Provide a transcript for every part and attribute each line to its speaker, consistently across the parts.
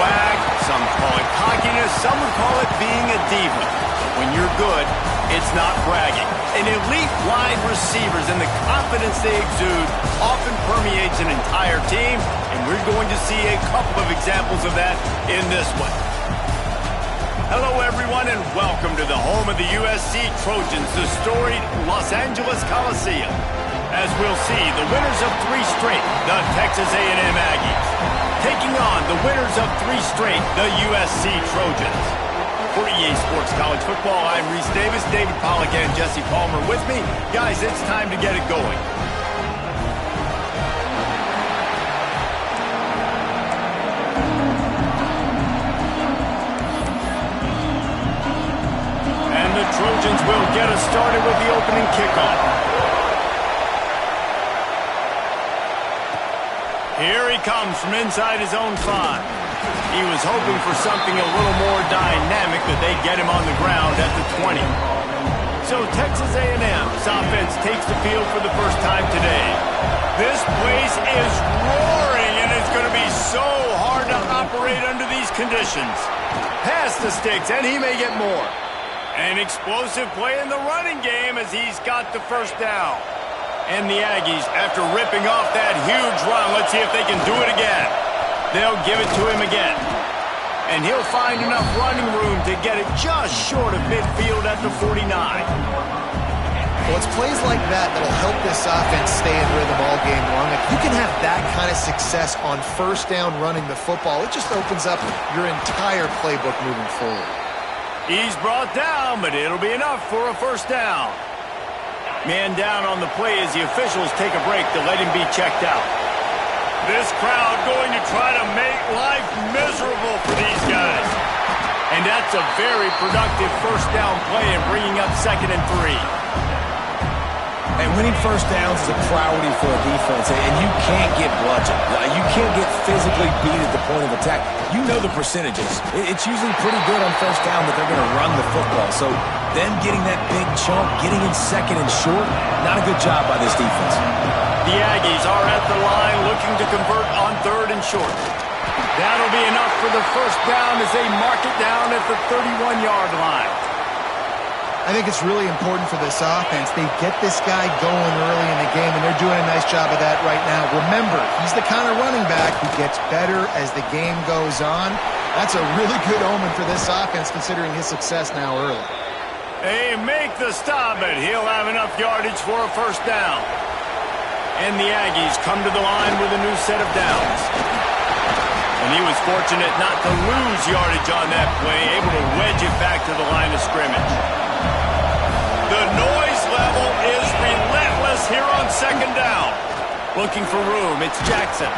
Speaker 1: swag, some call it cockiness, some would call it being a diva. But when you're good, it's not bragging. An elite wide receivers and the confidence they exude often permeates an entire team, and we're going to see a couple of examples of that in this one. Hello, everyone, and welcome to the home of the USC Trojans, the storied Los Angeles Coliseum. As we'll see, the winners of 3 straight, the Texas A&M Aggies, taking on the winners of 3 straight, the USC Trojans. For EA Sports College Football, I'm Reese Davis, David Pollack, and Jesse Palmer with me. Guys, it's time to get it going. And the Trojans will get us started with the opening kickoff. Here he comes from inside his own 5. He was hoping for something a little more dynamic, but they get him on the ground at the 20. So Texas A&M's offense takes the field for the first time today. This place is roaring, and it's going to be so hard to operate under these conditions. Pass the sticks, and he may get more. An explosive play in the running game as he's got the first down. And the Aggies, after ripping off that huge run, let's see if they can do it again. They'll give it to him again. And he'll find enough running room to get it just short of midfield at the 49.
Speaker 2: Well, it's plays like that that'll help this offense stay in rhythm all game long. If you can have that kind of success on first down running the football, it just opens up your entire playbook moving forward.
Speaker 1: He's brought down, but it'll be enough for a first down. Man down on the play as the officials take a break to let him be checked out. This crowd going to try to make life miserable for these guys. And that's a very productive first down play and bringing up 2nd and 3.
Speaker 3: And winning first downs is a priority for a defense, and you can't get bludgeoned. You can't get physically beat at the point of attack. You know the percentages. It's usually pretty good on first down that they're going to run the football. So them getting that big chunk, getting in 2nd and short, not a good job by this defense.
Speaker 1: The Aggies are at the line looking to convert on 3rd and short. That'll be enough for the first down as they mark it down at the 31-yard line.
Speaker 2: I think it's really important for this offense. They get this guy going early in the game, and they're doing a nice job of that right now. Remember, he's the kind of running back who gets better as the game goes on. That's a really good omen for this offense considering his success now early.
Speaker 1: They make the stop, but he'll have enough yardage for a first down. And the Aggies come to the line with a new set of downs. And he was fortunate not to lose yardage on that play, able to wedge it back to the line of scrimmage. The noise level is relentless here on 2nd down. Looking for room, it's Jackson.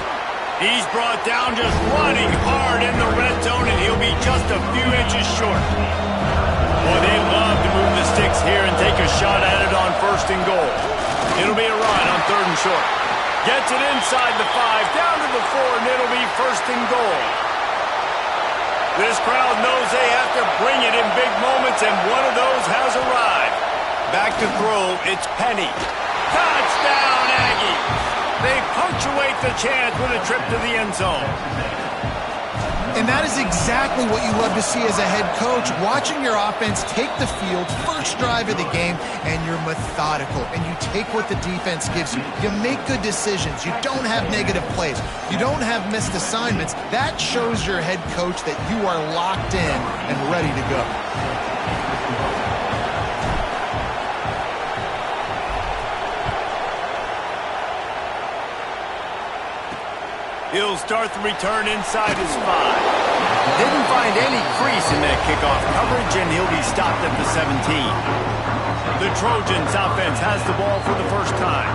Speaker 1: He's brought down just running hard in the red zone, and he'll be just a few inches short. Boy, they love to move the sticks here and take a shot at it on 1st and goal. It'll be a run on 3rd and short. Gets it inside the 5, down to the 4, and it'll be 1st and goal. This crowd knows they have to bring it in big moments, and one of those has arrived. Back to throw, it's Penny. Touchdown, Aggies! They punctuate the chance with a trip to the end zone.
Speaker 2: And that is exactly what you love to see as a head coach, watching your offense take the field, first drive of the game, and you're methodical, and you take what the defense gives you. You make good decisions. You don't have negative plays. You don't have missed assignments. That shows your head coach that you are locked in and ready to go.
Speaker 1: He'll start the return inside his 5. Didn't find any crease in that kickoff coverage, and he'll be stopped at the 17. The Trojans offense has the ball for the first time.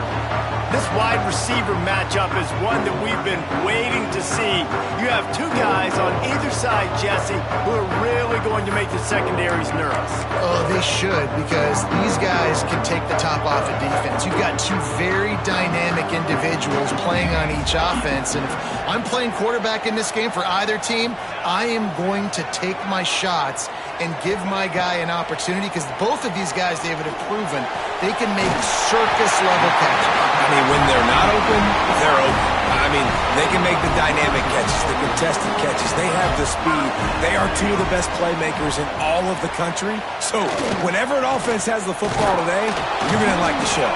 Speaker 1: This wide receiver matchup is one that we've been waiting to see. You have 2 guys on either side, Jesse, who are really going to make the secondaries nervous.
Speaker 2: Oh, they should, because these guys can take the top off of defense. You've got 2 very dynamic individuals playing on each offense, and if I'm playing quarterback in this game for either team, I am going to take my shots and give my guy an opportunity, because both of these guys, David, have proven they can make circus-level catches.
Speaker 3: I mean, when they're not open, they're open. I mean, they can make the dynamic catches, the contested catches. They have the speed. They are two of the best playmakers in all of the country. So whenever an offense has the football today, you're going to like the show.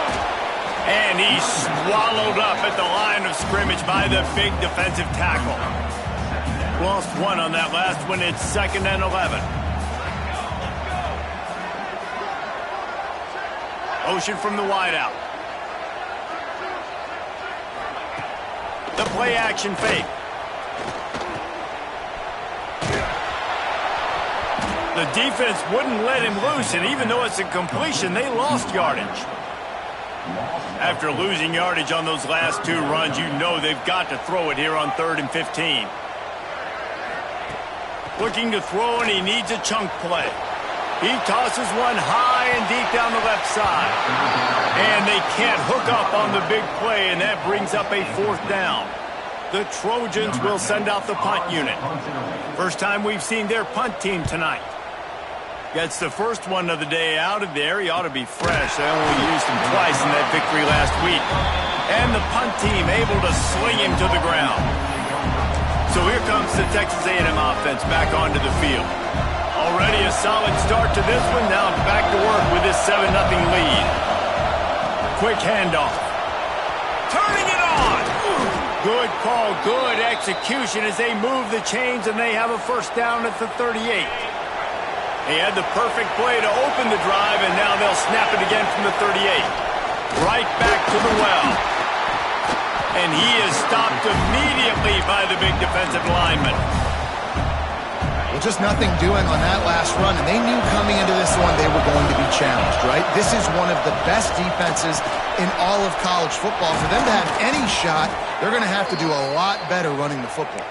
Speaker 1: And he's swallowed up at the line of scrimmage by the big defensive tackle. Lost one on that last one. It's 2nd and 11. Motion from the wideout. The play action fake. The defense wouldn't let him loose, and even though it's a completion, they lost yardage. After losing yardage on those last 2 runs, you know they've got to throw it here on 3rd and 15. Looking to throw, and he needs a chunk play. He tosses one high and deep down the left side. And they can't hook up on the big play, and that brings up a 4th down. The Trojans will send out the punt unit. First time we've seen their punt team tonight. Gets the first one of the day out of there. He ought to be fresh. They only used him twice in that victory last week. And the punt team able to sling him to the ground. So here comes the Texas A&M offense back onto the field. Already a solid start to this one. Now back to work with this 7-0 lead. Quick handoff. Turning it on. Good call, good execution as they move the chains, and they have a first down at the 38. He had the perfect play to open the drive, and now they'll snap it again from the 38. Right back to the well. And he is stopped immediately by the big defensive lineman.
Speaker 2: Well, just nothing doing on that last run, and they knew coming into this one they were going to be challenged, right? This is one of the best defenses in all of college football. For them to have any shot, they're going to have to do a lot better running the football.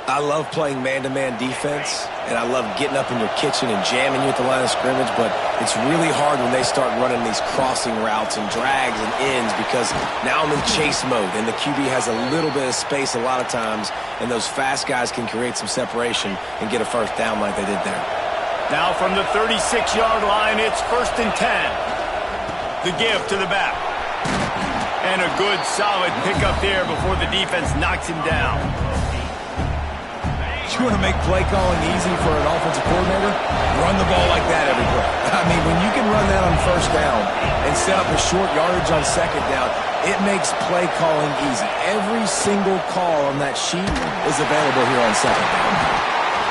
Speaker 3: I love playing man-to-man defense, and I love getting up in your kitchen and jamming you at the line of scrimmage, but it's really hard when they start running these crossing routes and drags and ends, because now I'm in chase mode, and the QB has a little bit of space a lot of times, and those fast guys can create some separation and get a first down like they did there.
Speaker 1: Now from the 36-yard line, it's 1st and 10. The give to the back. And a good, solid pickup there before the defense knocks him down.
Speaker 3: You want to make play calling easy for an offensive coordinator? Run the ball like that every play. I mean, when you can run that on first down and set up a short yardage on second down, it makes play calling easy. Every single call on that sheet is available here on second down.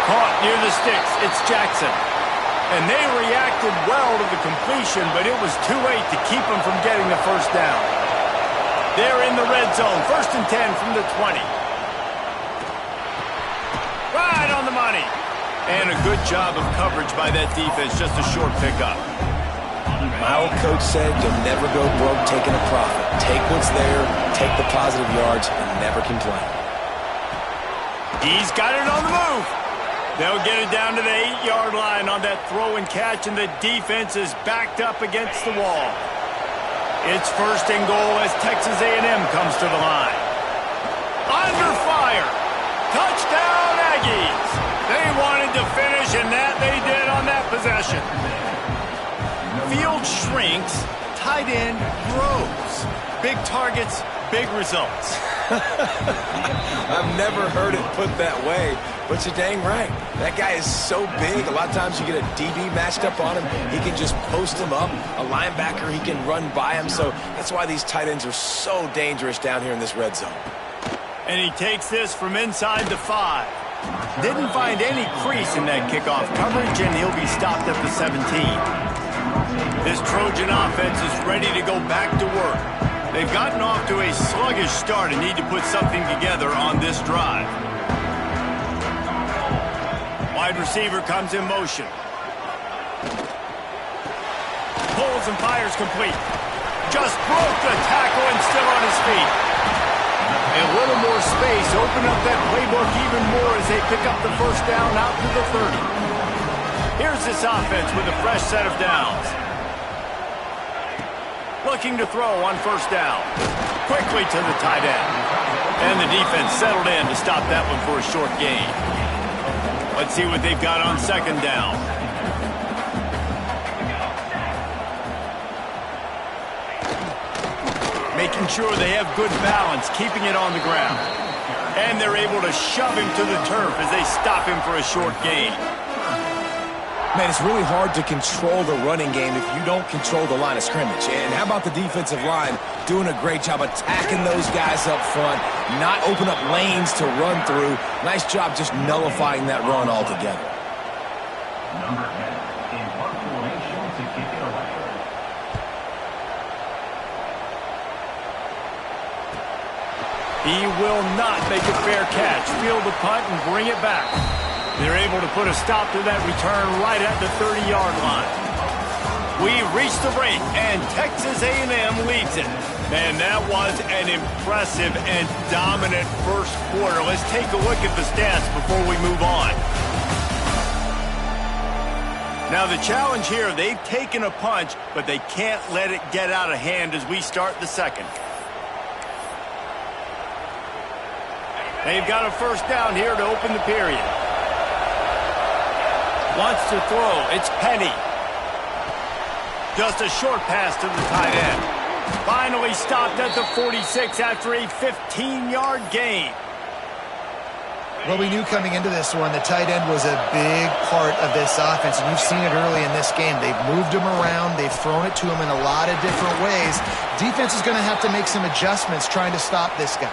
Speaker 1: Caught near the sticks. It's Jackson. And they reacted well to the completion, but it was too late to keep them from getting the first down. They're in the red zone. 1st and 10 from the 20. Right on the money. And a good job of coverage by that defense. Just a short pickup.
Speaker 3: My old coach said you'll never go broke taking a profit. Take what's there, take the positive yards, and never complain.
Speaker 1: He's got it on the move. They'll get it down to the 8-yard line on that throw and catch, and the defense is backed up against the wall. It's 1st and goal as Texas A&M comes to the line. Under fire. Touchdown, Aggies. They wanted to finish, and that they did on that possession. Field shrinks, tight end grows. Big targets, big results.
Speaker 3: I've never heard it put that way, but you're dang right. That guy is so big. A lot of times you get a DB matched up on him. He can just post him up. A linebacker, he can run by him. So that's why these tight ends are so dangerous down here in this red zone.
Speaker 1: And he takes this from inside the 5. Didn't find any crease in that kickoff coverage, and he'll be stopped at the 17. This Trojan offense is ready to go back to work. They've gotten off to a sluggish start and need to put something together on this drive. Wide receiver comes in motion. Pulls and fires complete. Just broke the tackle and still on his feet. A little more space, open up that playbook even more as they pick up the first down out to the 30. Here's this offense with a fresh set of downs. Looking to throw on first down. Quickly to the tight end. And the defense settled in to stop that one for a short gain. Let's see what they've got on second down. making sure they have good balance, keeping it on the ground. And they're able to shove him to the turf as they stop him for a short gain.
Speaker 3: Man, it's really hard to control the running game if you don't control the line of scrimmage. And how about the defensive line doing a great job attacking those guys up front, not open up lanes to run through. Nice job just nullifying that run altogether.
Speaker 4: Number 10 in punt formation to kick it away.
Speaker 1: He will not make a fair catch. Field the punt and bring it back. They're able to put a stop to that return right at the 30-yard line. We reached the break, and Texas A&M leads it. Man, that was an impressive and dominant first quarter. Let's take a look at the stats before we move on. Now, the challenge here, they've taken a punch, but they can't let it get out of hand as we start the second. They've got a first down here to open the period. Wants to throw. It's Penny. Just a short pass to the tight end. Finally stopped at the 46 after a 15-yard gain.
Speaker 2: Well, we knew coming into this one the tight end was a big part of this offense, and you've seen it early in this game. They've moved him around. They've thrown it to him in a lot of different ways. Defense is going to have to make some adjustments trying to stop this guy.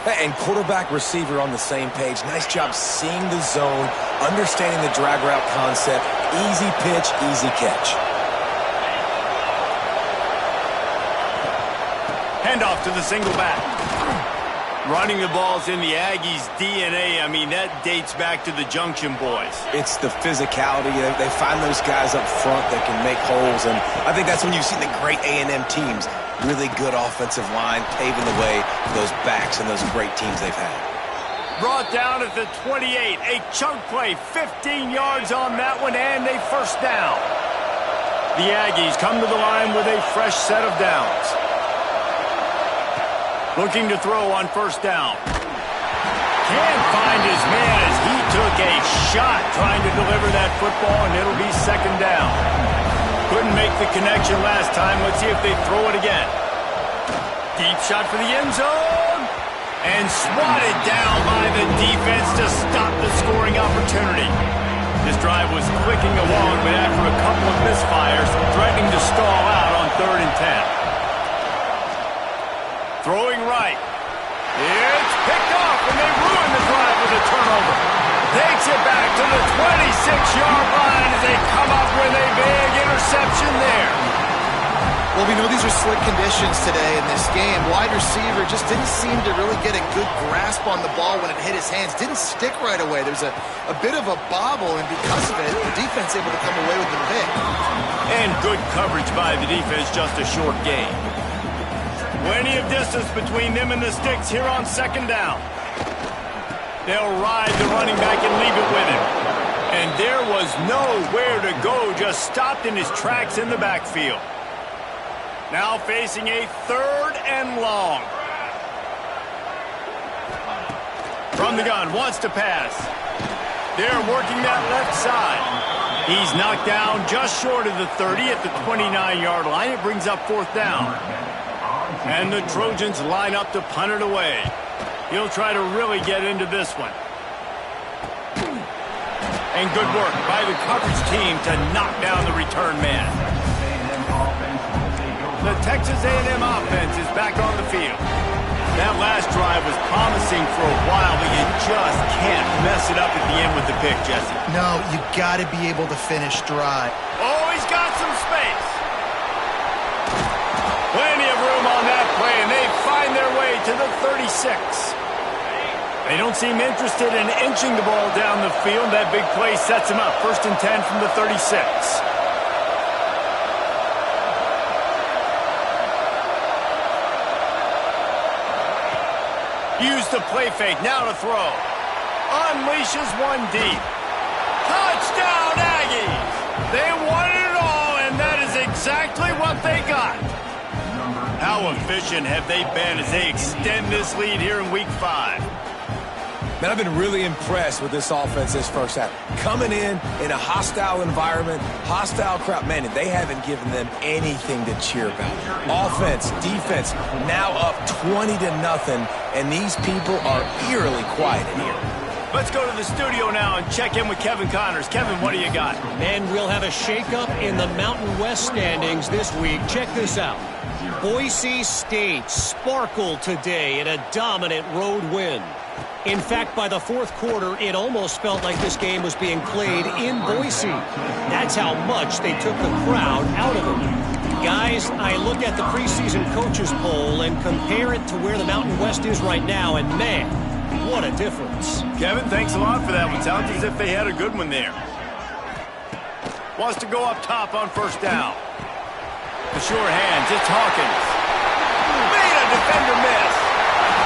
Speaker 3: And quarterback receiver on the same page. Nice job seeing the zone, understanding the drag route concept. Easy pitch, easy catch.
Speaker 1: Handoff to the single back. Running the ball's in the Aggies' DNA. I mean, that dates back to the Junction boys.
Speaker 3: It's the physicality. They find those guys up front that can make holes, and I think that's when you've seen the great A&M teams. Really good offensive line, paving the way for those backs and those great teams they've had.
Speaker 1: Brought down at the 28. A chunk play, 15 yards on that one, and a first down. The Aggies come to the line with a fresh set of downs. Looking to throw on first down. Can't find his man as he took a shot trying to deliver that football, and it'll be second down. Couldn't make the connection last time. Let's see if they throw it again. Deep shot for the end zone. And swatted down by the defense to stop the scoring opportunity. This drive was clicking along, but after a couple of misfires, threatening to stall out on 3rd and 10. Throwing right. It's picked off, and they ruin the drive with a turnover. Takes it back to the 26-yard line as they come up with a big interception there.
Speaker 2: Well, we know these are slick conditions today in this game. Wide receiver just didn't seem to really get a good grasp on the ball when it hit his hands. Didn't stick right away. There's a bit of a bobble, and because of it, the defense able to come away with the pick.
Speaker 1: And good coverage by the defense, just a short gain. Plenty of distance between them and the sticks here on second down. They'll ride the running back and leave it with him. And there was nowhere to go, just stopped in his tracks in the backfield. Now facing a 3rd and long. From the gun, wants to pass. They're working that left side. He's knocked down just short of the 30 at the 29-yard line. It brings up 4th down. And the Trojans line up to punt it away. He'll try to really get into this one. And good work by the coverage team to knock down the return man. The Texas A&M offense is back on the field. That last drive was promising for a while, but you just can't mess it up at the end with the pick, Jesse.
Speaker 2: No, you got to be able to finish dry.
Speaker 1: Oh, he's got some space. Plenty of room on that play, and they find their way to the 36. They don't seem interested in inching the ball down the field. That big play sets them up. 1st and 10 from the 36. Use the play fake, now to throw. Unleashes one deep. Touchdown, Aggies! They wanted it all, and that is exactly what they got. How efficient have they been as they extend this lead here in Week 5?
Speaker 3: Man, I've been really impressed with this offense this first half. Coming in a hostile environment, hostile crowd, man, they haven't given them anything to cheer about. Offense, defense, now up 20-0, and these people are eerily quiet in here.
Speaker 1: Let's go to the studio now and check in with Kevin Connors. Kevin, what do you got?
Speaker 5: And we'll have a shakeup in the Mountain West standings this week. Check this out. Boise State sparkled today in a dominant road win. In fact, by the fourth quarter, it almost felt like this game was being played in Boise. That's how much they took the crowd out of it. Guys, I look at the preseason coaches poll and compare it to where the Mountain West is right now, and man, what a difference.
Speaker 1: Kevin, thanks a lot for that one. Sounds as if they had a good one there. Wants to go up top on first down. The sure hands, it's Hawkins. Made a defender miss.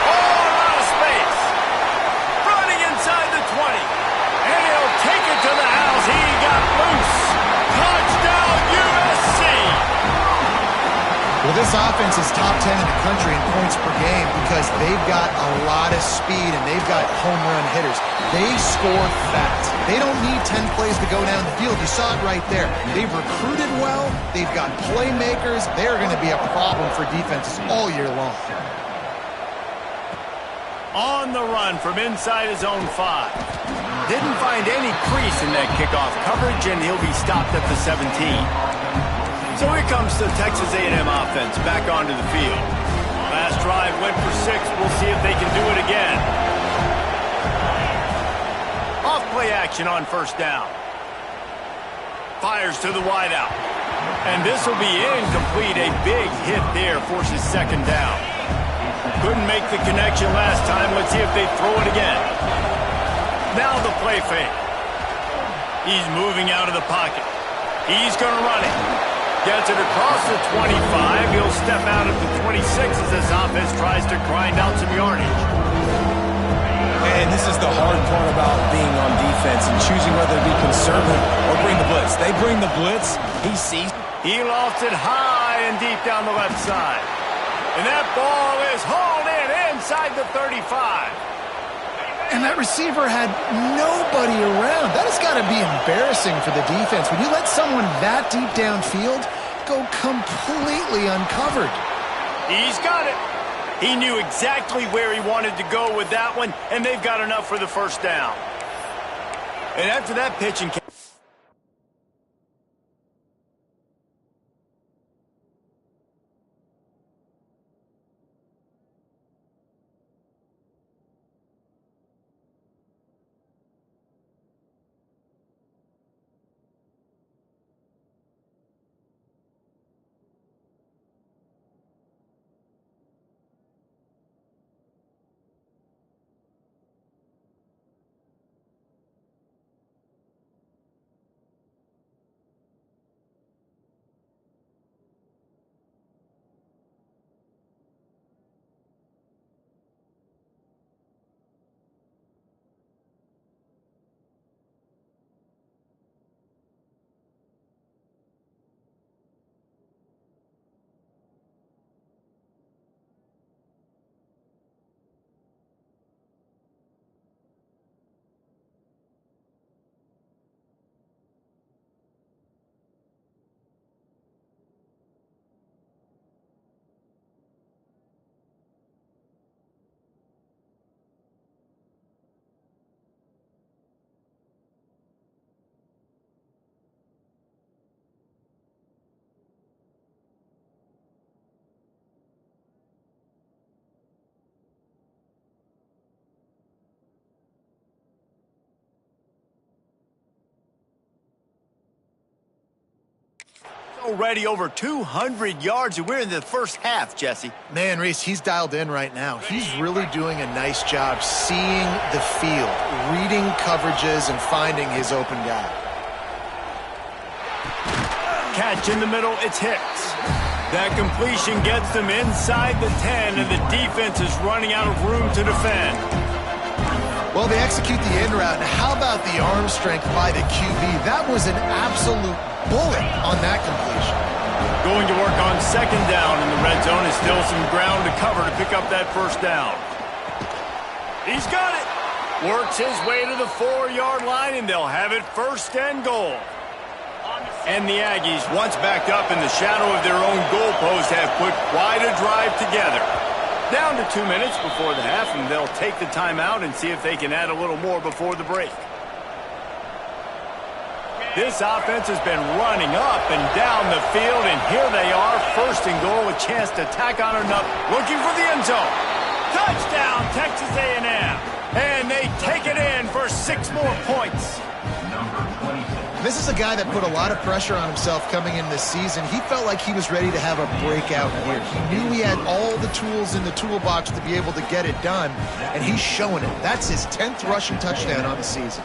Speaker 1: All out of space. Running inside the 20. And he'll take it to the house. He got loose. Touchdown, USC.
Speaker 2: Well, this offense is top 10 in the country in points per game because they've got a lot of speed and they've got home run hitters. They score fast. They don't need 10 plays to go down the field. You saw it right there. They've recruited well. They've got playmakers. They're going to be a problem for defenses all year long.
Speaker 1: On the run from inside his own 5. Didn't find any crease in that kickoff coverage, and he'll be stopped at the 17. So here comes the Texas A&M offense back onto the field. Last drive went for 6. We'll see if they can do it again. Off play action on first down. Fires to the wideout. And this will be incomplete. A big hit there forces second down. Couldn't make the connection last time. Let's see if they throw it again. Now the play fake. He's moving out of the pocket. He's going to run it. Gets it across the 25. He'll step out at the 26 as this offense tries to grind out some yardage.
Speaker 3: And this is the hard part about being on defense and choosing whether to be conservative or bring the blitz. They bring the blitz. He sees.
Speaker 1: He lofts it high and deep down the left side. And that ball is hauled in inside the 35.
Speaker 2: And that receiver had nobody around. That has got to be embarrassing for the defense. When you let someone that deep downfield go completely uncovered.
Speaker 1: He's got it. He knew exactly where he wanted to go with that one, and they've got enough for the first down. And after that pitching... Already over 200 yards, and we're in the first half, Jesse.
Speaker 2: Man, Reese, he's dialed in right now. He's really doing a nice job seeing the field, reading coverages, and finding his open guy.
Speaker 1: Catch in the middle, it's Hicks. That completion gets them inside the 10, and the defense is running out of room to defend.
Speaker 2: Well, they execute the end route. How about the arm strength by the QB? That was an absolute bullet on that completion.
Speaker 1: Going to work on second down, and the red zone is still some ground to cover to pick up that first down. He's got it. Works his way to the 4-yard line, and they'll have it first and goal. And the Aggies, once backed up in the shadow of their own goalpost, have put quite a drive together. Down to 2 minutes before the half, and they'll take the timeout and see if they can add a little more before the break. This offense has been running up and down the field, and here they are, first and goal, a chance to tack on another, looking for the end zone. Touchdown, Texas A&M. And they take it in for 6 more points.
Speaker 2: This is a guy that put a lot of pressure on himself coming in this season. He felt like he was ready to have a breakout year. He knew he had all the tools in the toolbox to be able to get it done, and he's showing it. That's his 10th rushing touchdown on the season.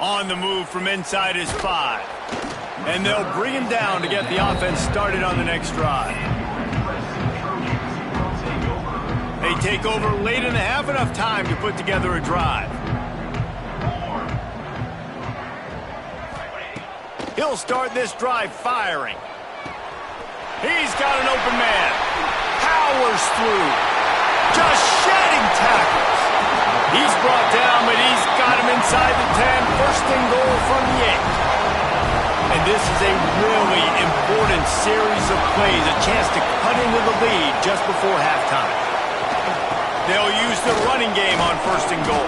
Speaker 1: On the move from inside his 5. And they'll bring him down to get the offense started on the next drive. They take over late in the half, enough time to put together a drive. He'll start this drive firing. He's got an open man. Powers through. Just shedding tackles. He's brought down, but he's got him inside the 10. First and goal from the 8. And this is a really important series of plays, a chance to cut into the lead just before halftime. They'll use the running game on first and goal.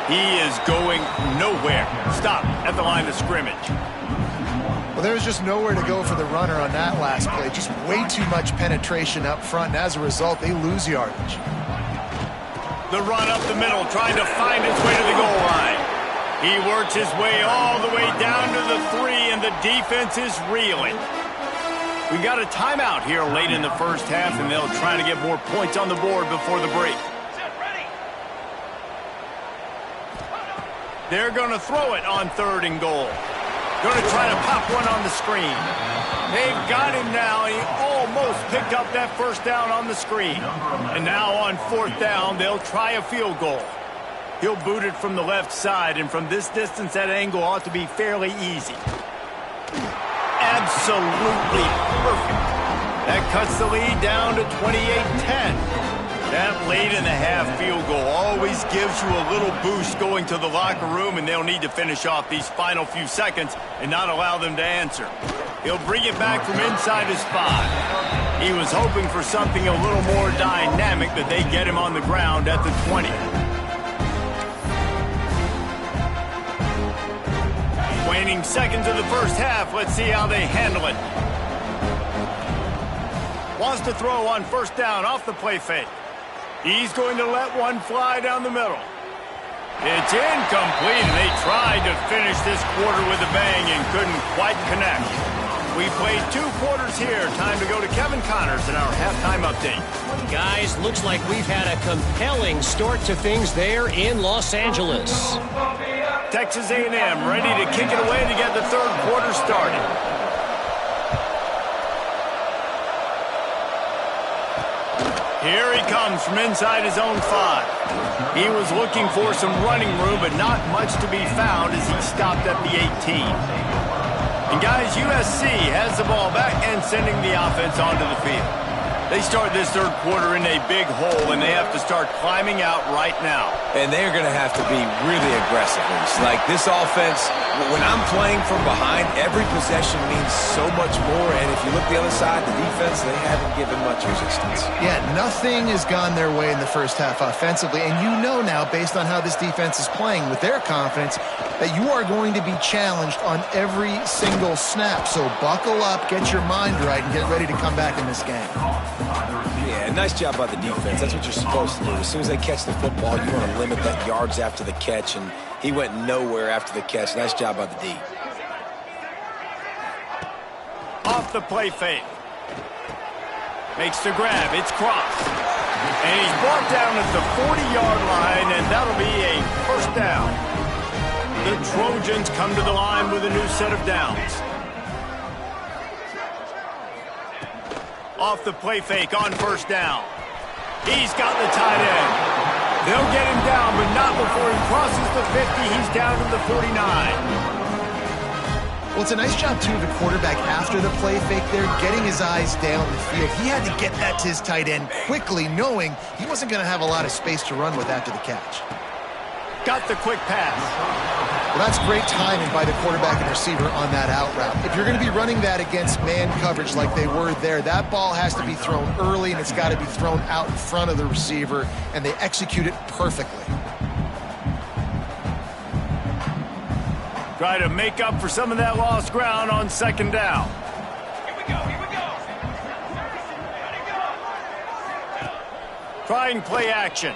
Speaker 1: He is going nowhere. Stop at the line of scrimmage.
Speaker 2: Well, there's just nowhere to go for the runner on that last play. Just way too much penetration up front, and as a result, they lose yardage.
Speaker 1: The run up the middle, trying to find his way to the goal line. He works his way all the way down to the 3, and the defense is reeling. We got a timeout here late in the first half, and they'll try to get more points on the board before the break. They're going to throw it on 3rd and goal. Going to try to pop one on the screen. They've got him now, and he almost picked up that first down on the screen. And now on 4th down, they'll try a field goal. He'll boot it from the left side, and from this distance, that angle ought to be fairly easy. Absolutely perfect. That cuts the lead down to 28-10. That late in the half field goal always gives you a little boost going to the locker room, and they'll need to finish off these final few seconds and not allow them to answer. He'll bring it back from inside his 5. He was hoping for something a little more dynamic, but they get him on the ground at the 20. Waning seconds of the first half. Let's see how they handle it. Wants to throw on first down off the play fake. He's going to let one fly down the middle. It's incomplete, and they tried to finish this quarter with a bang and couldn't quite connect. We played 2 quarters here. Time to go to Kevin Connors in our halftime update.
Speaker 5: Guys, looks like we've had a compelling start to things there in Los Angeles.
Speaker 1: Texas A&M ready to kick it away to get the 3rd quarter started. Here he comes from inside his own 5. He was looking for some running room, but not much to be found as he stopped at the 18. And guys, USC has the ball back and sending the offense onto the field. They start this 3rd quarter in a big hole, and they have to start climbing out right now.
Speaker 3: And they're going to have to be really aggressive. Like this offense, when I'm playing from behind, every possession means so much more. And if you look the other side, the defense, they haven't given much resistance.
Speaker 2: Yeah, nothing has gone their way in the first half offensively. And you know now, based on how this defense is playing with their confidence, that you are going to be challenged on every single snap. So buckle up, get your mind right, and get ready to come back in this game.
Speaker 3: Yeah, nice job by the defense. That's what you're supposed to do. As soon as they catch the football, you want to limit that yards after the catch, and he went nowhere after the catch. Nice job by the D.
Speaker 1: Off the play fake. Makes the grab. It's crossed. And he's brought down at the 40-yard line, and that'll be a first down. The Trojans come to the line with a new set of downs. Off the play fake on first down. He's got the tight end. They'll get him down, but not before he crosses the 50. He's down to the 49.
Speaker 2: Well, it's a nice job, too, of the quarterback after the play fake there, getting his eyes down the field. He had to get that to his tight end quickly, knowing he wasn't going to have a lot of space to run with after the catch.
Speaker 1: Got the quick pass.
Speaker 2: Well, that's great timing by the quarterback and receiver on that out route. If you're going to be running that against man coverage like they were there, that ball has to be thrown early, and it's got to be thrown out in front of the receiver, and they execute it perfectly.
Speaker 1: Try to make up for some of that lost ground on second down.
Speaker 6: Here we go.
Speaker 1: Trying play action.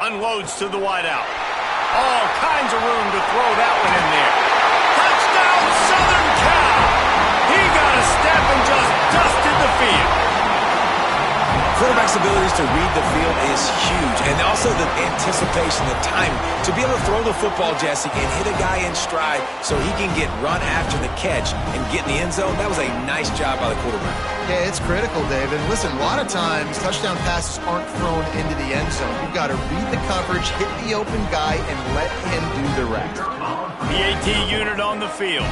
Speaker 1: Unloads to the wideout. All kinds of room to throw that one in there. Touchdown, Southern Cal! He got a step and just dusted the field.
Speaker 3: Quarterback's abilities to read the field is huge, and also the anticipation, the time to be able to throw the football, Jesse, and hit a guy in stride so he can get run after the catch and get in the end zone. That was a nice job by the quarterback.
Speaker 2: Yeah, it's critical, David. Listen, a lot of times touchdown passes aren't thrown into the end zone. You've got to read the coverage, hit the open guy, and let him do the rest.
Speaker 1: The AT unit on the field.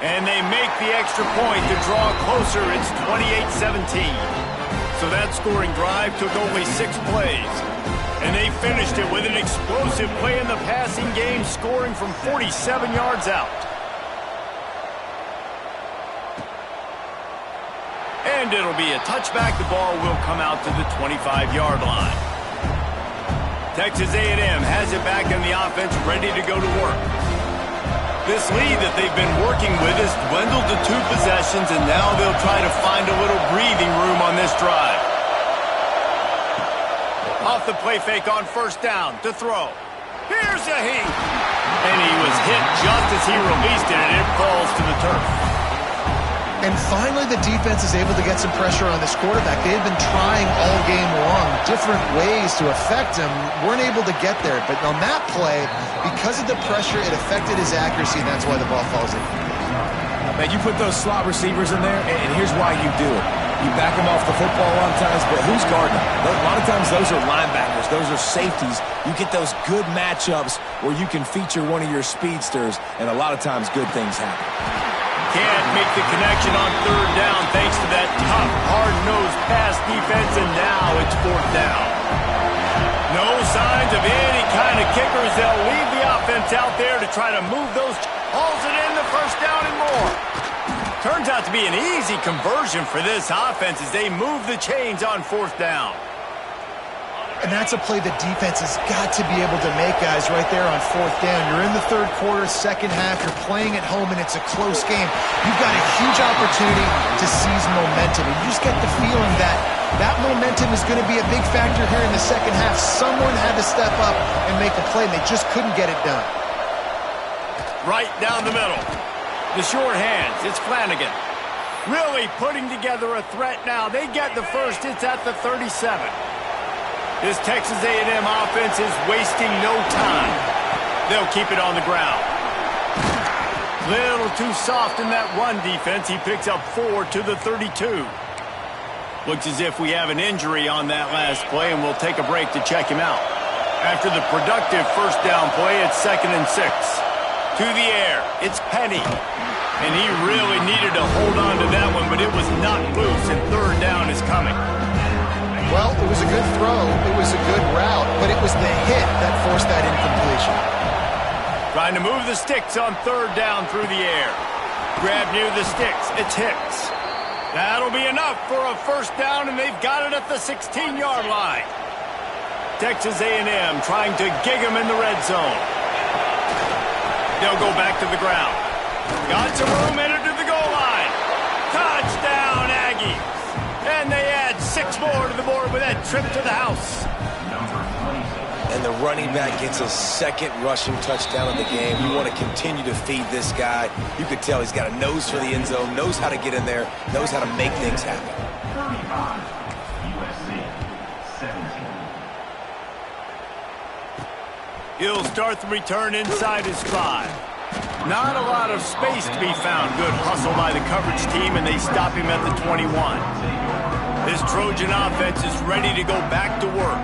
Speaker 1: And they make the extra point to draw closer. It's 28-17. So that scoring drive took only 6 plays. And they finished it with an explosive play in the passing game, scoring from 47 yards out. And it'll be a touchback. The ball will come out to the 25-yard line. Texas A&M has it back in the offense, ready to go to work. This lead that they've been working with has dwindled to 2 possessions, and now they'll try to find a little breathing room on this drive. Off the play fake on first down to throw. Here's a heat. And he was hit just as he released it, and it falls to the turf.
Speaker 2: And finally, the defense is able to get some pressure on this quarterback. They had been trying all game long different ways to affect him, weren't able to get there. But on that play, because of the pressure, it affected his accuracy, and that's why the ball falls in.
Speaker 3: Man, you put those slot receivers in there, and here's why you do it. You back them off the football a lot of times, but who's guarding them? A lot of times those are linebackers. Those are safeties. You get those good matchups where you can feature one of your speedsters, and a lot of times good things happen.
Speaker 1: Can't make the connection on third down thanks to that tough, hard-nosed pass defense, and now it's fourth down. No signs of any kind of kickers. They'll leave the offense out there to try to move those. Hauls it in, the first down and more. Turns out to be an easy conversion for this offense as they move the chains on fourth down.
Speaker 2: And that's a play the defense has got to be able to make, guys, right there on fourth down. You're in the third quarter, second half. You're playing at home, and it's a close game. You've got a huge opportunity to seize momentum. And you just get the feeling that that momentum is going to be a big factor here in the second half. Someone had to step up and make a play, and they just couldn't get it done.
Speaker 1: Right down the middle. The short hands. It's Flanagan. Really putting together a threat now. They get the first. It's at the 37. This Texas A&M offense is wasting no time. They'll keep it on the ground. Little too soft in that run defense. He picks up 4 to the 32. Looks as if we have an injury on that last play, and we'll take a break to check him out. After the productive first down play, it's 2nd and 6. To the air, it's Penny. And he really needed to hold on to that one, but it was knocked loose, and third down is coming.
Speaker 2: Well, it was a good throw. It was a good route, but it was the hit that forced that incompletion.
Speaker 1: Trying to move the sticks on third down through the air. Grab near the sticks. It's Hicks. That'll be enough for a first down, and they've got it at the 16-yard line. Texas A&M trying to gig him in the red zone. They'll go back to the ground. Got some room, entered to the goal line. Touchdown, Aggies. And they add 6 more to the board with that trip to the house.
Speaker 3: And the running back gets his 2nd rushing touchdown of the game. You want to continue to feed this guy. You could tell he's got a nose for the end zone, knows how to get in there, knows how to make things happen.
Speaker 4: 35, USC, 17.
Speaker 1: He'll start the return inside his 5. Not a lot of space to be found. Good hustle by the coverage team, and they stop him at the 21. This Trojan offense is ready to go back to work.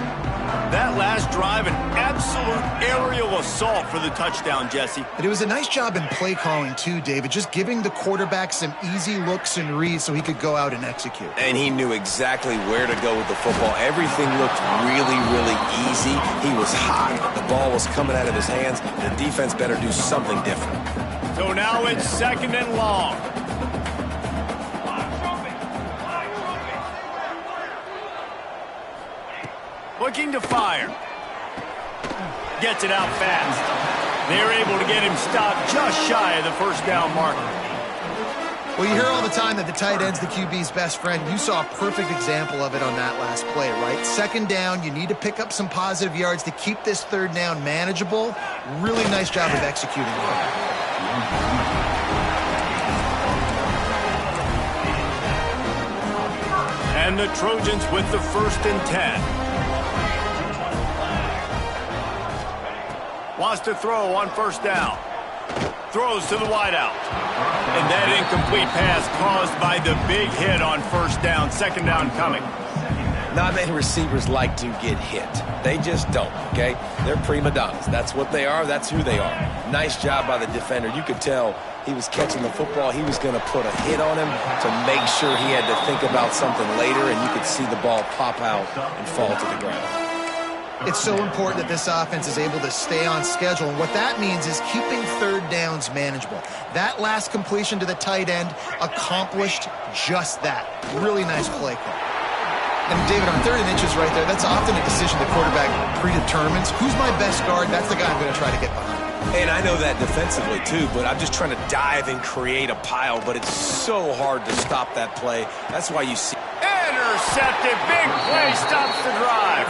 Speaker 1: That last drive, an absolute absolute aerial assault for the touchdown, Jesse.
Speaker 2: And it was a nice job in play calling too, David, just giving the quarterback some easy looks and reads so he could go out and execute.
Speaker 3: And he knew exactly where to go with the football. Everything looked really, really easy. He was hot. The ball was coming out of his hands. The defense better do something different.
Speaker 1: So now it's 2nd and long. Looking to fire. Gets it out fast. They're able to get him stopped just shy of the first down marker.
Speaker 2: Well, you hear all the time that the tight end's the QB's best friend. You saw a perfect example of it on that last play, right? 2nd down, you need to pick up some positive yards to keep this 3rd down manageable. Really nice job of executing it.
Speaker 1: And the Trojans with the 1st and 10. Wants to throw on 1st down. Throws to the wideout. And that incomplete pass caused by the big hit on 1st down. 2nd down coming.
Speaker 3: Not many receivers like to get hit. They just don't, okay? They're prima donnas. That's what they are. That's who they are. Nice job by the defender. You could tell he was catching the football. He was going to put a hit on him to make sure he had to think about something later, and you could see the ball pop out and fall to the ground.
Speaker 2: It's so important that this offense is able to stay on schedule, and what that means is keeping 3rd downs manageable. That last completion to the tight end accomplished just that. Really nice play call. And David, on 3rd and inches right there, that's often a decision the quarterback predetermines. Who's my best guard? That's the guy I'm going to try to get behind.
Speaker 3: And I know that defensively too, but I'm just trying to dive and create a pile, but it's so hard to stop that play. That's why you see...
Speaker 1: Intercepted. Big play stops the drive.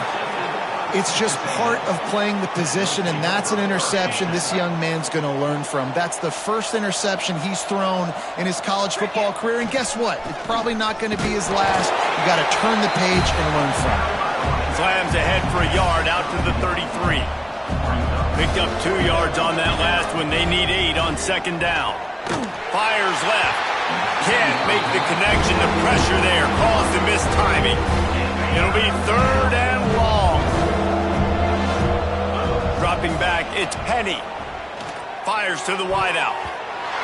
Speaker 2: It's just part of playing the position, and that's an interception this young man's going to learn from. That's the first interception he's thrown in his college football career, and guess what? It's probably not going to be his last. You got to turn the page and learn from it.
Speaker 1: Slams ahead for a yard out to the 33. Picked up 2 yards on that last one. They need 8 on 2nd down. Fires left. Can't make the connection. The pressure there caused the missed timing. It'll be 3rd and long. Dropping back, it's Penny. Fires to the wideout.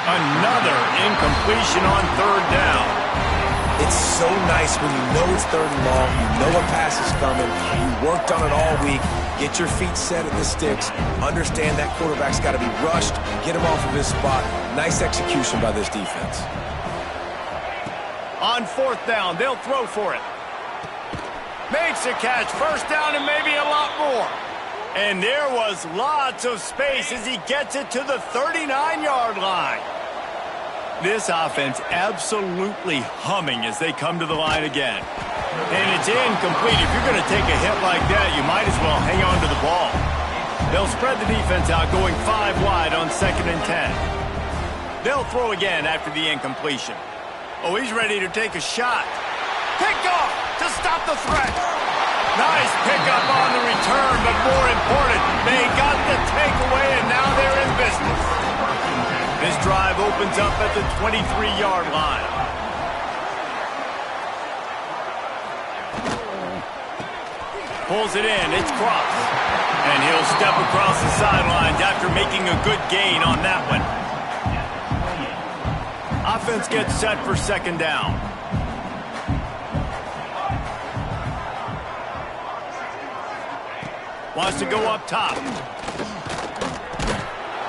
Speaker 1: Another incompletion on 3rd down.
Speaker 3: It's so nice when you know it's 3rd and long, you know a pass is coming, you worked on it all week, get your feet set at the sticks, understand that quarterback's got to be rushed, get him off of his spot. Nice execution by this defense.
Speaker 1: On 4th down, they'll throw for it. Makes a catch, 1st down and maybe a lot more. And there was lots of space as he gets it to the 39-yard line. This offense absolutely humming as they come to the line again. And it's incomplete. If you're going to take a hit like that, you might as well hang on to the ball. They'll spread the defense out, going 5 wide on 2nd and 10. They'll throw again after the incompletion. Oh, he's ready to take a shot. Picked off to stop the threat. Nice pickup on the return, but more important, they got the takeaway, and now they're in business. This drive opens up at the 23-yard line. Pulls it in, it's Cross. And he'll step across the sidelines after making a good gain on that one. Offense gets set for 2nd down. Wants to go up top.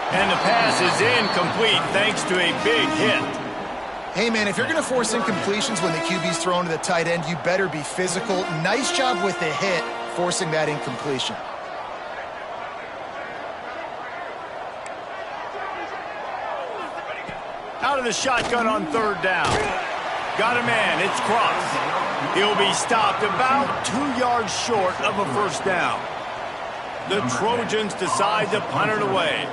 Speaker 1: And the pass is incomplete thanks to a big hit.
Speaker 2: Hey, man, if you're going to force incompletions when the QB's thrown to the tight end, you better be physical. Nice job with the hit, forcing that incompletion.
Speaker 1: Out of the shotgun on 3rd down. Got a man, it's Cross. He'll be stopped about 2 yards short of a 1st down. The Trojans decide to punt it away.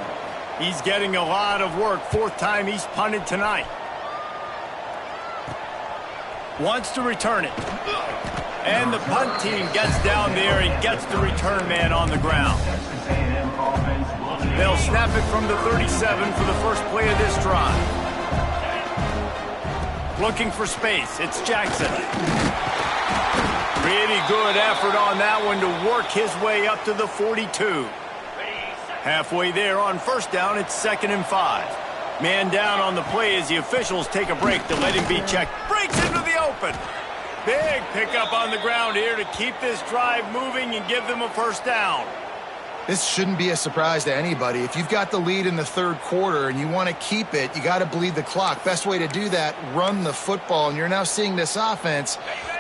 Speaker 1: He's getting a lot of work. 4th time he's punted tonight. Wants to return it. And the punt team gets down there and gets the return man on the ground. They'll snap it from the 37 for the first play of this drive. Looking for space. It's Jackson. Pretty good effort on that one to work his way up to the 42. Halfway there on first down, it's 2nd and 5. Man down on the play as the officials take a break to let him be checked. Breaks into the open. Big pickup on the ground here to keep this drive moving and give them a first down.
Speaker 2: This shouldn't be a surprise to anybody. If you've got the lead in the third quarter and you want to keep it, you got to bleed the clock. Best way to do that, run the football. And you're now seeing this offense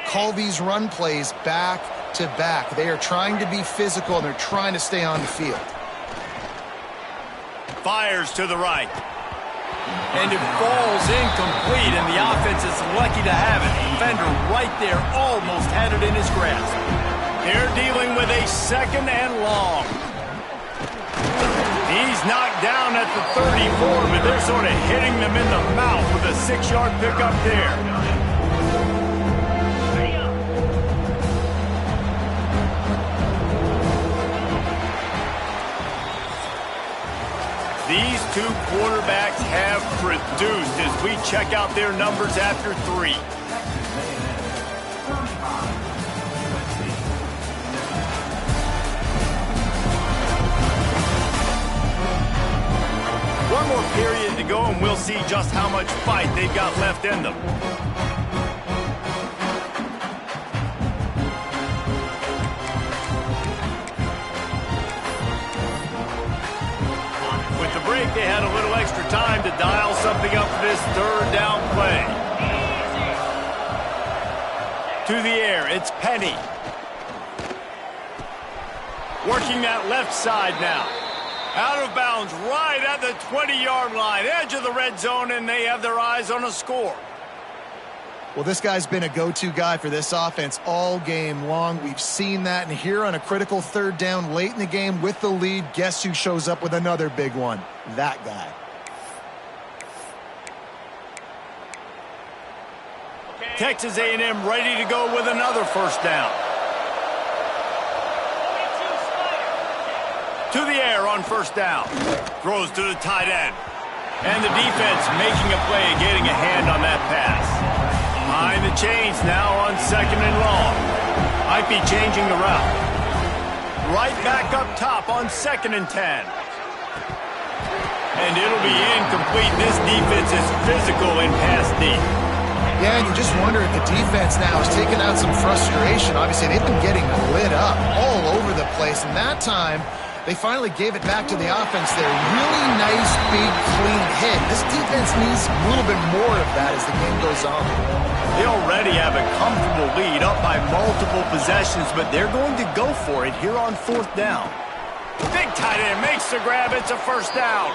Speaker 2: call these run plays back to back. They are trying to be physical, and they're trying to stay on the field.
Speaker 1: Fires to the right. And it falls incomplete, and the offense is lucky to have it. Defender right there almost had it in his grasp. They're dealing with a 2nd and long. He's knocked down at the 34, but they're sort of hitting them in the mouth with a 6-yard pickup there. These two quarterbacks have produced as we check out their numbers after 3. One more period to go, and we'll see just how much fight they've got left in them. With the break, they had a little extra time to dial something up for this 3rd down play. To the air, it's Penny. Working that left side now. Out of bounds right at the 20-yard line, edge of the red zone, and they have their eyes on a score.
Speaker 2: Well, this guy's been a go-to guy for this offense all game long. We've seen that, and here on a critical 3rd down late in the game with the lead, guess who shows up with another big one? That guy.
Speaker 1: Texas A&M ready to go with another first down. To the air on first down. Throws to the tight end. And the defense making a play, getting a hand on that pass. Behind the chains now on 2nd and long. Might be changing the route. Right back up top on 2nd and 10. And it'll be incomplete. This defense is physical in pass deep.
Speaker 2: Yeah, and you just wonder if the defense now is taking out some frustration. Obviously, they've been getting lit up all over the place. And that time, they finally gave it back to the offense there. Really nice, big, clean hit. This defense needs a little bit more of that as the game goes on.
Speaker 1: They already have a comfortable lead up by multiple possessions, but they're going to go for it here on 4th down. Big tight end makes the grab. It's a first down.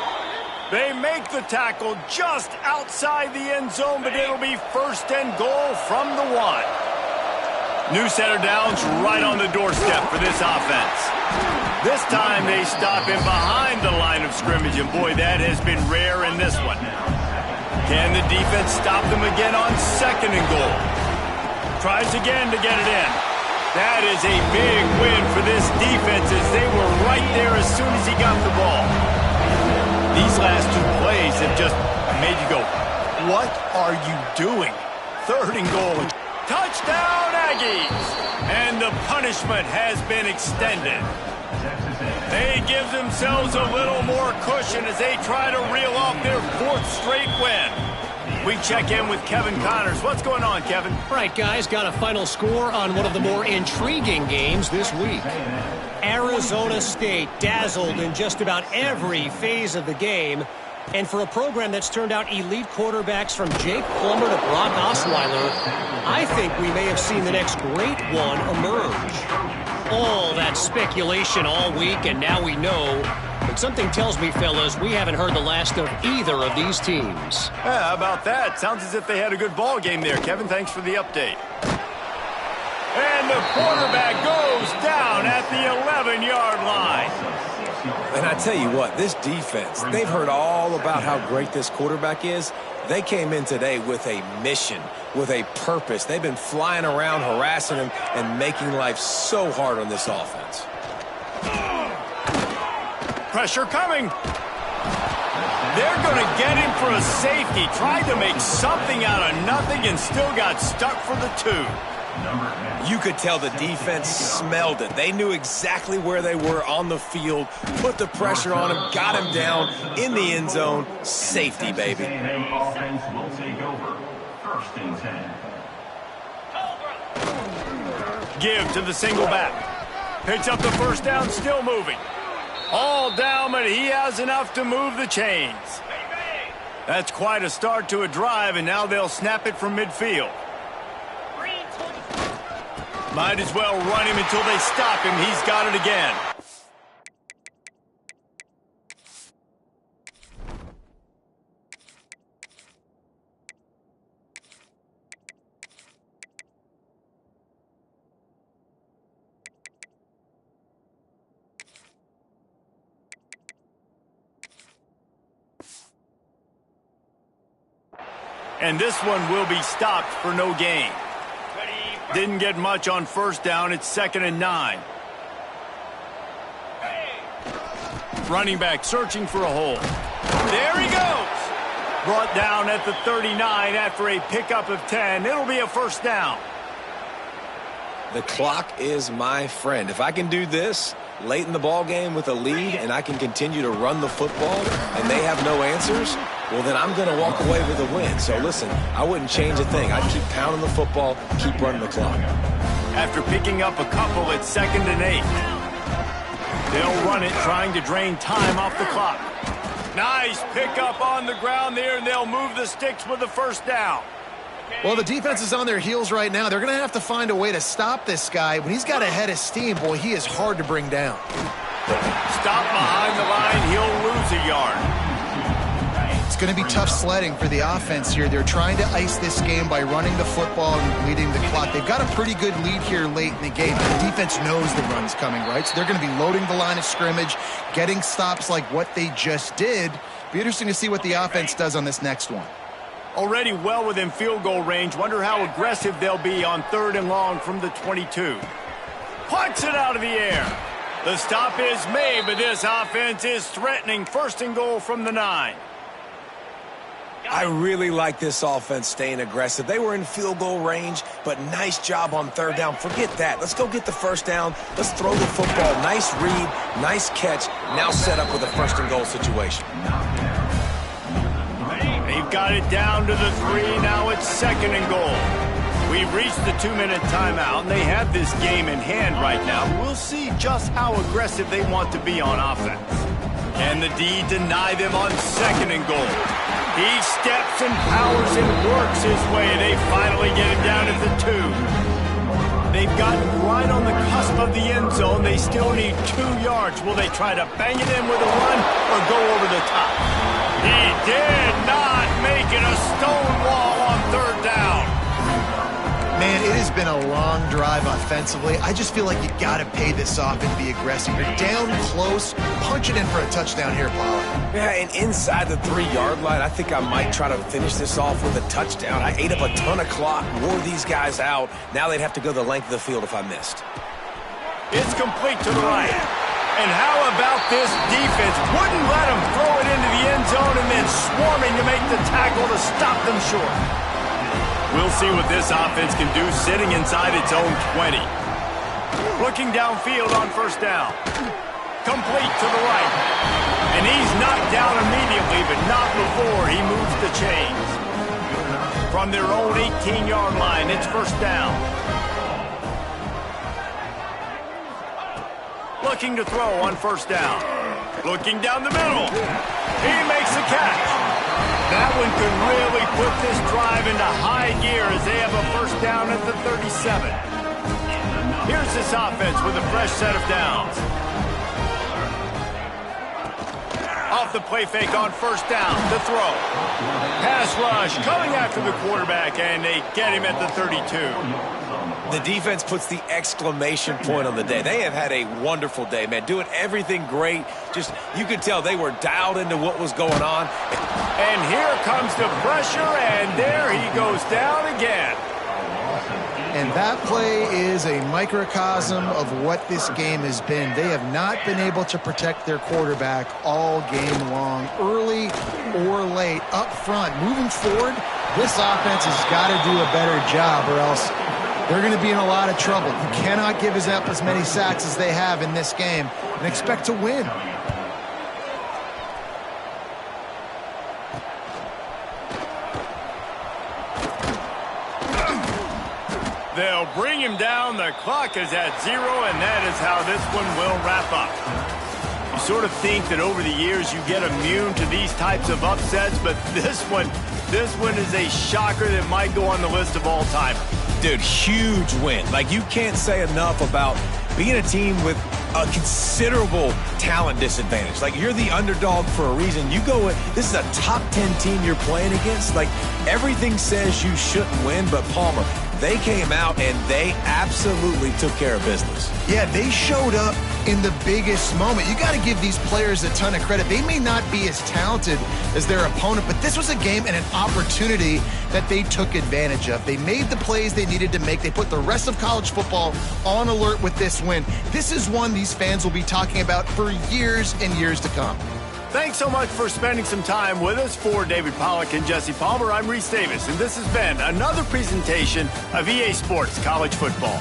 Speaker 1: They make the tackle just outside the end zone, but it'll be 1st and goal from the 1. New set of downs right on the doorstep for this offense. This time they stop him behind the line of scrimmage, and boy, that has been rare in this one. Can the defense stop them again on 2nd and goal? Tries again to get it in. That is a big win for this defense as they were right there as soon as he got the ball. These last 2 plays have just made you go, what are you doing? 3rd and goal. Touchdown, Aggies! And the punishment has been extended. They give themselves a little more cushion as they try to reel off their 4th straight win. We check in with Kevin Connors. What's going on, Kevin?
Speaker 5: Right, guys, got a final score on one of the more intriguing games this week. Arizona State dazzled in just about every phase of the game. And for a program that's turned out elite quarterbacks from Jake Plummer to Brock Osweiler, I think we may have seen the next great one emerge. All that speculation all week, and now we know. But something tells me, fellas, we haven't heard the last of either of these teams.
Speaker 1: Yeah, how about that? Sounds as if they had a good ball game there, Kevin. Thanks for the update. And the quarterback goes down at the 11-yard line.
Speaker 3: And I tell you what, this defense, they've heard all about how great this quarterback is. They came in today with a mission, with a purpose. They've been flying around, harassing him, and making life so hard on this offense.
Speaker 1: Pressure coming. They're going to get him for a safety. Tried to make something out of nothing and still got stuck for the 2.
Speaker 3: You could tell the defense smelled it. They knew exactly where they were on the field, put the pressure on him, got him down in the end zone. Safety, baby.
Speaker 4: NCAA offense will take over. 1st and 10.
Speaker 1: Give to the single back. Picks up the first down, still moving. All down, but he has enough to move the chains. That's quite a start to a drive, and now they'll snap it from midfield. Might as well run him until they stop him. He's got it again. And this one will be stopped for no gain. Didn't get much on first down. It's 2nd and 9. Running back searching for a hole. There he goes. Brought down at the 39 after a pickup of 10. It'll be a first down.
Speaker 3: The clock is my friend. If I can do this late in the ball game with a lead and I can continue to run the football and they have no answers, well, then I'm going to walk away with a win. So, listen, I wouldn't change a thing. I'd keep pounding the football, keep running the clock.
Speaker 1: After picking up a couple, it's 2nd and 8. They'll run it, trying to drain time off the clock. Nice pickup on the ground there, and they'll move the sticks with the first down.
Speaker 2: Well, the defense is on their heels right now. They're going to have to find a way to stop this guy. When he's got a head of steam, boy, he is hard to bring down.
Speaker 1: Stop behind the line, he'll lose a yard.
Speaker 2: It's going to be tough sledding for the offense here. They're trying to ice this game by running the football and leading the clock. They've got a pretty good lead here late in the game. The defense knows the run's coming, right? So they're going to be loading the line of scrimmage, getting stops like what they just did. Be interesting to see what the offense does on this next one.
Speaker 1: Already well within field goal range. Wonder how aggressive they'll be on 3rd and long from the 22. Punts it out of the air. The stop is made, but this offense is threatening. 1st and goal from the 9.
Speaker 3: I really like this offense staying aggressive. They were in field goal range, but nice job on 3rd down. Forget that. Let's go get the first down. Let's throw the football. Nice read, nice catch. Now set up with a 1st and goal situation.
Speaker 1: They've got it down to the 3. Now it's 2nd and goal. We've reached the 2-minute timeout, and they have this game in hand right now. We'll see just how aggressive they want to be on offense. Can the D deny them on 2nd and goal? He steps and powers and works his way. They finally get him down at the 2. They've gotten right on the cusp of the end zone. They still need 2 yards. Will they try to bang it in with a run or go over the top? He did not make it a stone wall on 3rd down.
Speaker 2: Man, it has been a long drive offensively. I just feel like you got to pay this off and be aggressive. You're down close. Punch it in for a touchdown here, Pollard.
Speaker 3: Yeah, and inside the 3-yard line, I think I might try to finish this off with a touchdown. I ate up a ton of clock, wore these guys out. Now they'd have to go the length of the field if I missed.
Speaker 1: It's complete to the right. And how about this defense? Wouldn't let him throw it into the end zone and then swarming to make the tackle to stop them short. We'll see what this offense can do sitting inside its own 20. Looking downfield on 1st down. Complete to the right. And he's knocked down immediately, but not before he moves the chains. From their own 18-yard line, it's 1st down. Looking to throw on 1st down. Looking down the middle. He makes the catch. That one could really put this drive into high gear as they have a 1st down at the 37. Here's this offense with a fresh set of downs. Off the play fake on 1st down. The throw. Pass rush coming after the quarterback, and they get him at the 32.
Speaker 3: The defense puts the exclamation point on the day. They have had a wonderful day, man. Doing everything great. Just, you could tell they were dialed into what was going on.
Speaker 1: And here comes the pressure, and there he goes down again.
Speaker 2: And that play is a microcosm of what this game has been. They have not been able to protect their quarterback all game long, early or late, up front. Moving forward, this offense has got to do a better job, or else they're going to be in a lot of trouble. You cannot give up as many sacks as they have in this game and expect to win.
Speaker 1: They'll bring him down. The clock is at 0, and that is how this one will wrap up. You sort of think that over the years you get immune to these types of upsets, but this one is a shocker that might go on the list of all time.
Speaker 3: Dude, huge win. Like, you can't say enough about being a team with a considerable talent disadvantage. Like, you're the underdog for a reason. You go, this is a top 10 team you're playing against. Like, everything says you shouldn't win, but Palmer, they came out and they absolutely took care of business.
Speaker 2: Yeah, they showed up in the biggest moment. You got to give these players a ton of credit. They may not be as talented as their opponent, but this was a game and an opportunity that they took advantage of. They made the plays they needed to make. They put the rest of college football on alert with this win. This is one these fans will be talking about for years and years to come.
Speaker 1: Thanks so much for spending some time with us. For David Pollack and Jesse Palmer, I'm Reese Davis, and this has been another presentation of EA Sports College Football.